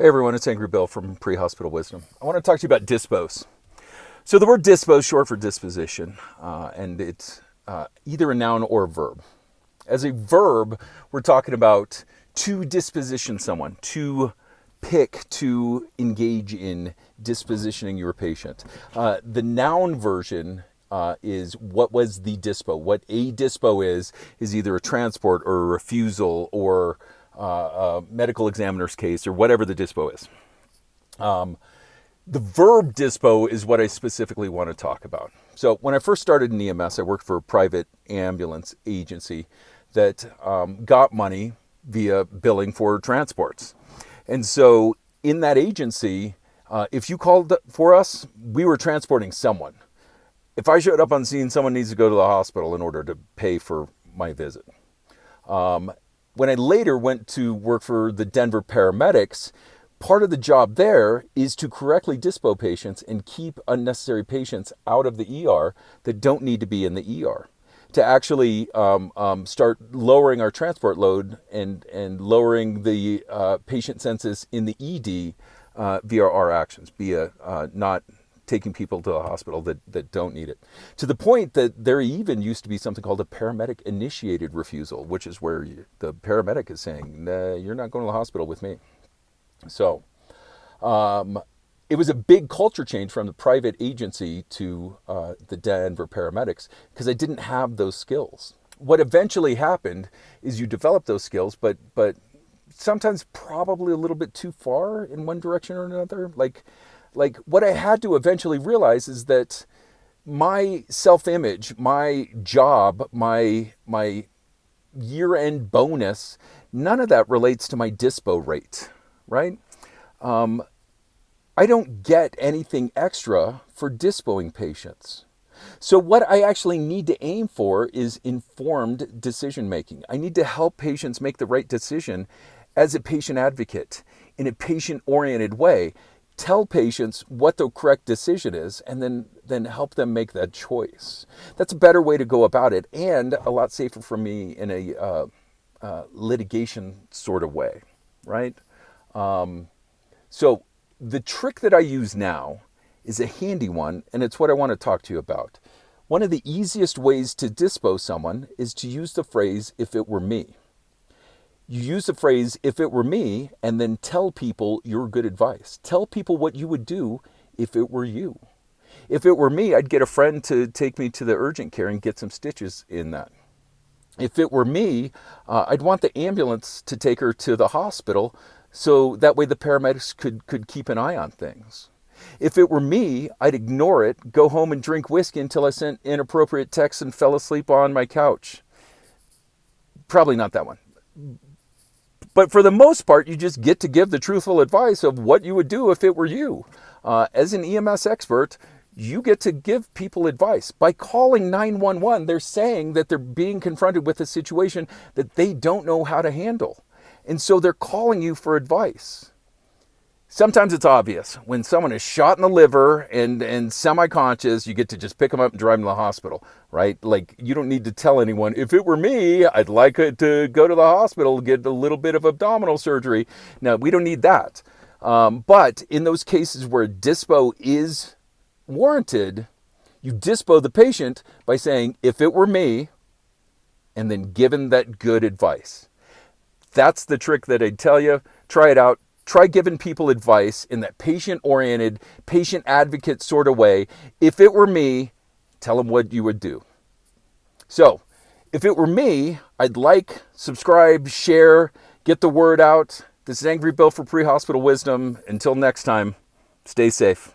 Hey everyone, it's Angry Bill from Prehospital Wisdom. I want to talk to you about dispose. So the word dispose is short for disposition, and it's either a noun or a verb. As a verb, we're talking about to disposition someone, to pick, to engage in dispositioning your patient. The noun version is what was the dispo. What a dispo is either a transport or a refusal or a medical examiner's case or whatever the dispo is. The verb dispo is what I specifically want to talk about. So when I first started in EMS, I worked for a private ambulance agency that got money via billing for transports. And so in that agency, if you called for us, we were transporting someone. If I showed up on scene, someone needs to go to the hospital in order to pay for my visit. When I later went to work for the Denver paramedics, part of the job there is to correctly dispo patients and keep unnecessary patients out of the ER that don't need to be in the ER. To actually start lowering our transport load and lowering the patient census in the ED via our actions, via not taking people to the hospital that don't need it. To the point that there even used to be something called a paramedic-initiated refusal, which is where the paramedic is saying, nah, you're not going to the hospital with me. So it was a big culture change from the private agency to the Denver paramedics because I didn't have those skills. What eventually happened is you develop those skills, but sometimes probably a little bit too far in one direction or another. Like what I had to eventually realize is that my self-image, my job, my year-end bonus, none of that relates to my dispo rate, right? I don't get anything extra for dispoing patients. So what I actually need to aim for is informed decision making. I need to help patients make the right decision as a patient advocate in a patient-oriented way. Tell patients what the correct decision is and then help them make that choice. That's a better way to go about it and a lot safer for me in a litigation sort of way, right? So the trick that I use now is a handy one, and it's what I want to talk to you about. One of the easiest ways to dispose someone is to use the phrase, if it were me. You use the phrase, if it were me, and then tell people your good advice. Tell people what you would do if it were you. If it were me, I'd get a friend to take me to the urgent care and get some stitches in that. If it were me, I'd want the ambulance to take her to the hospital so that way the paramedics could keep an eye on things. If it were me, I'd ignore it, go home and drink whiskey until I sent inappropriate texts and fell asleep on my couch. Probably not that one. But for the most part, you just get to give the truthful advice of what you would do if it were you. As an EMS expert, you get to give people advice. By calling 911, they're saying that they're being confronted with a situation that they don't know how to handle. And so they're calling you for advice. Sometimes it's obvious. When someone is shot in the liver and semi-conscious, you get to just pick them up and drive them to the hospital, right? Like, you don't need to tell anyone, if it were me, I'd like it to go to the hospital, get a little bit of abdominal surgery. No, we don't need that. But in those cases where dispo is warranted, you dispo the patient by saying, if it were me, and then giving that good advice. That's the trick that I'd tell you. Try it out. Try giving people advice in that patient-oriented, patient advocate sort of way. If it were me, tell them what you would do. So, if it were me, I'd like, subscribe, share, get the word out. This is Angry Bill for Pre-Hospital Wisdom. Until next time, stay safe.